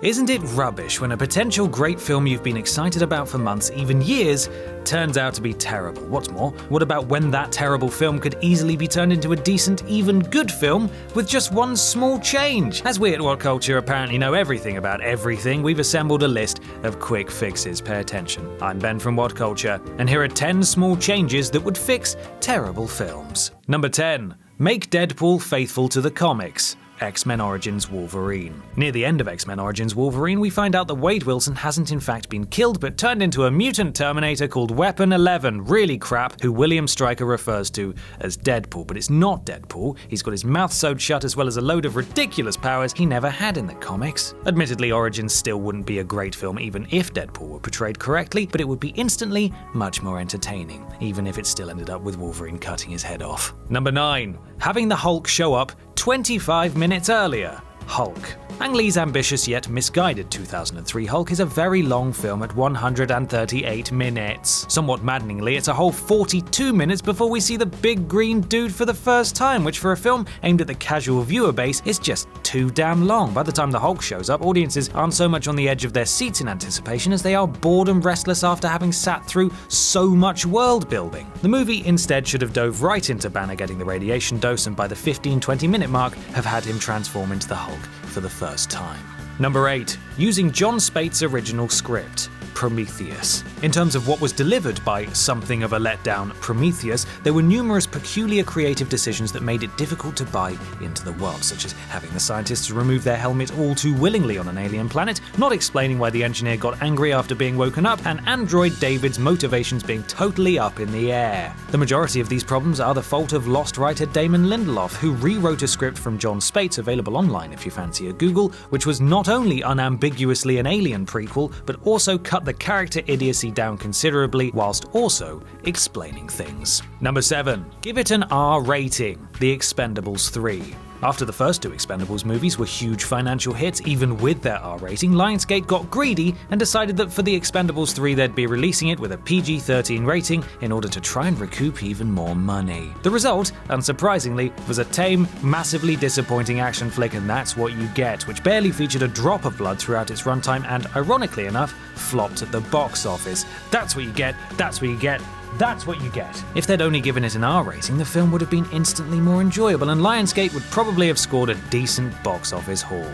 Isn't it rubbish when a potential great film you've been excited about for months, even years, turns out to be terrible? What's more, what about when that terrible film could easily be turned into a decent, even good film with just one small change? As we at Whatculture apparently know everything about everything, we've assembled a list of quick fixes. Pay attention. I'm Ben from Whatculture, and here are 10 small changes that would fix terrible films. Number 10. Make Deadpool faithful to the comics. X-Men Origins Wolverine. Near the end of X-Men Origins Wolverine, we find out that Wade Wilson hasn't in fact been killed, but turned into a mutant Terminator called Weapon 11, really crap, who William Stryker refers to as Deadpool. But it's not Deadpool. He's got his mouth sewed shut as well as a load of ridiculous powers he never had in the comics. Admittedly, Origins still wouldn't be a great film even if Deadpool were portrayed correctly, but it would be instantly much more entertaining, even if it still ended up with Wolverine cutting his head off. Number 9. Having the Hulk show up 25 minutes earlier. Hulk. Ang Lee's ambitious yet misguided 2003 Hulk is a very long film at 138 minutes. Somewhat maddeningly, it's a whole 42 minutes before we see the big green dude for the first time, which for a film aimed at the casual viewer base is just too damn long. By the time the Hulk shows up, audiences aren't so much on the edge of their seats in anticipation as they are bored and restless after having sat through so much world building. The movie instead should have dove right into Banner getting the radiation dose, and by the 15-20 minute mark have had him transform into the Hulk for the first time. Number 8. Using John Spaihts' original script. Prometheus. In terms of what was delivered by something of a letdown Prometheus, there were numerous peculiar creative decisions that made it difficult to buy into the world, such as having the scientists remove their helmet all too willingly on an alien planet, not explaining why the engineer got angry after being woken up, and android David's motivations being totally up in the air. The majority of these problems are the fault of lost writer Damon Lindelof, who rewrote a script from John Spaihts, available online if you fancy a Google, which was not only unambiguously an Alien prequel, but also cut the character idiocy down considerably whilst also explaining things. Number 7. Give it an R rating. The Expendables 3. After the first two Expendables movies were huge financial hits, even with their R rating, Lionsgate got greedy and decided that for the Expendables 3 they'd be releasing it with a PG-13 rating in order to try and recoup even more money. The result, unsurprisingly, was a tame, massively disappointing action flick, and that's what you get, which barely featured a drop of blood throughout its runtime and, ironically enough, flopped at the box office. That's what you get, that's what you get, that's what you get. If they'd only given it an R rating, the film would have been instantly more enjoyable, and Lionsgate would probably have scored a decent box office haul.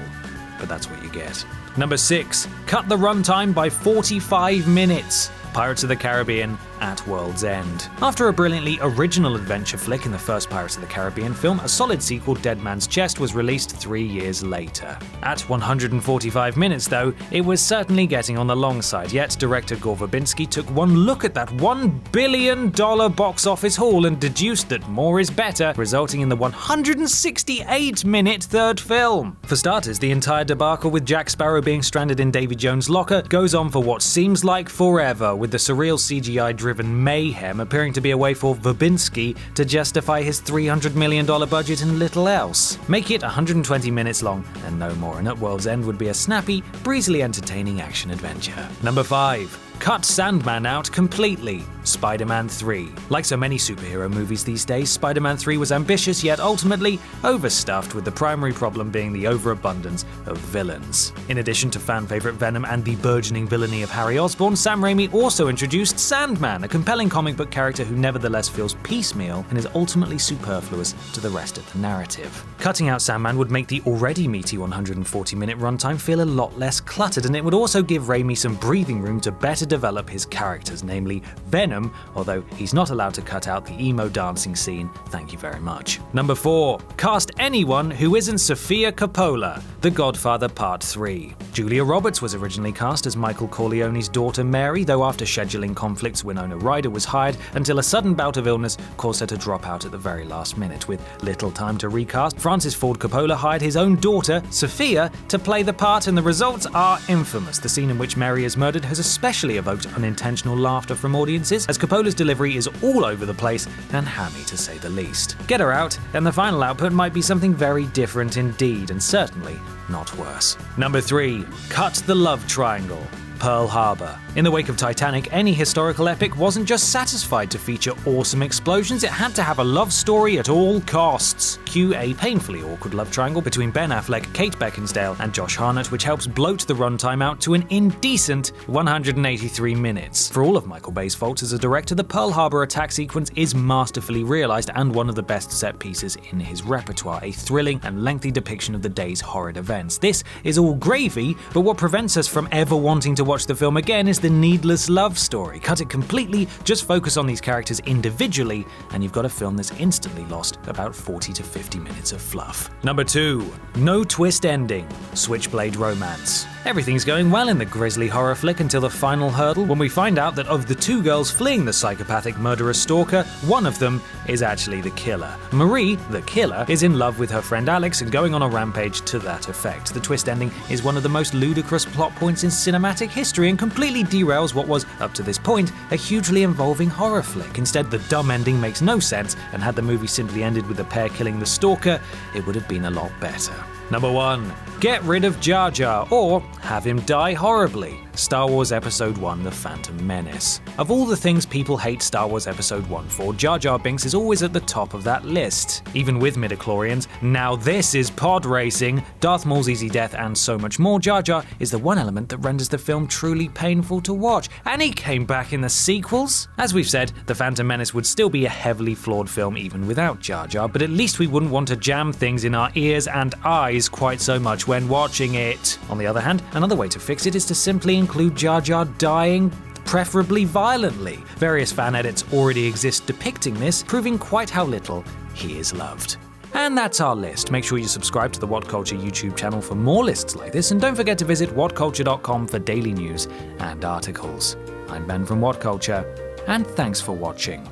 But that's what you get. Number 6. Cut the runtime by 45 minutes. Pirates of the Caribbean at World's End. After a brilliantly original adventure flick in the first Pirates of the Caribbean film, a solid sequel, Dead Man's Chest, was released 3 years later. At 145 minutes though, it was certainly getting on the long side, yet director Gore Verbinski took one look at that $1 billion box office haul and deduced that more is better, resulting in the 168-minute third film. For starters, the entire debacle with Jack Sparrow being stranded in Davy Jones' locker goes on for what seems like forever, with the surreal CGI-driven mayhem appearing to be a way for Verbinski to justify his $300 million budget and little else. Make it 120 minutes long and no more, and At World's End would be a snappy, breezily entertaining action-adventure. Number 5. Cut Sandman out completely. Spider-Man 3. Like so many superhero movies these days, Spider-Man 3 was ambitious yet ultimately overstuffed, with the primary problem being the overabundance of villains. In addition to fan-favorite Venom and the burgeoning villainy of Harry Osborn, Sam Raimi also introduced Sandman, a compelling comic book character who nevertheless feels piecemeal and is ultimately superfluous to the rest of the narrative. Cutting out Sandman would make the already meaty 140-minute runtime feel a lot less cluttered, and it would also give Raimi some breathing room to better develop his characters, namely Venom, although he's not allowed to cut out the emo dancing scene, thank you very much. Number 4. Cast anyone who isn't Sofia Coppola. The Godfather Part 3. Julia Roberts was originally cast as Michael Corleone's daughter Mary, though after scheduling conflicts, Winona Ryder was hired until a sudden bout of illness caused her to drop out at the very last minute. With little time to recast, Francis Ford Coppola hired his own daughter, Sophia, to play the part, and the results are infamous. The scene in which Mary is murdered has especially evoked unintentional laughter from audiences, as Coppola's delivery is all over the place and hammy to say the least. Get her out, and the final output might be something very different indeed, and certainly not worse. Number 3. Cut the love triangle. Pearl Harbor. In the wake of Titanic, any historical epic wasn't just satisfied to feature awesome explosions, it had to have a love story at all costs. Cue a painfully awkward love triangle between Ben Affleck, Kate Beckinsale, and Josh Hartnett, which helps bloat the runtime out to an indecent 183 minutes. For all of Michael Bay's faults as a director, the Pearl Harbor attack sequence is masterfully realized and one of the best set pieces in his repertoire, a thrilling and lengthy depiction of the day's horrid events. This is all gravy, but what prevents us from ever wanting to watch the film again is the needless love story. Cut it completely, just focus on these characters individually, and you've got a film that's instantly lost about 40 to 50 minutes of fluff. Number 2. No twist ending. Switchblade romance. Everything's going well in the grisly horror flick until the final hurdle, when we find out that of the two girls fleeing the psychopathic murderous stalker, one of them is actually the killer. Marie, the killer, is in love with her friend Alex and going on a rampage to that effect. The twist ending is one of the most ludicrous plot points in cinematic history and completely derails what was, up to this point, a hugely involving horror flick. Instead, the dumb ending makes no sense, and had the movie simply ended with the pair killing the stalker, it would have been a lot better. Number 1. Get rid of Jar Jar, or have him die horribly. Star Wars Episode I: The Phantom Menace. Of all the things people hate Star Wars Episode I for, Jar Jar Binks is always at the top of that list. Even with midichlorians, now this is pod racing, Darth Maul's easy death, and so much more, Jar Jar is the one element that renders the film truly painful to watch. And he came back in the sequels? As we've said, The Phantom Menace would still be a heavily flawed film even without Jar Jar, but at least we wouldn't want to jam things in our ears and eyes quite so much when watching it. On the other hand, another way to fix it is to simply include Jar Jar dying, preferably violently. Various fan edits already exist depicting this, proving quite how little he is loved. And that's our list. Make sure you subscribe to the Whatculture YouTube channel for more lists like this, and don't forget to visit whatculture.com for daily news and articles. I'm Ben from Whatculture, and thanks for watching.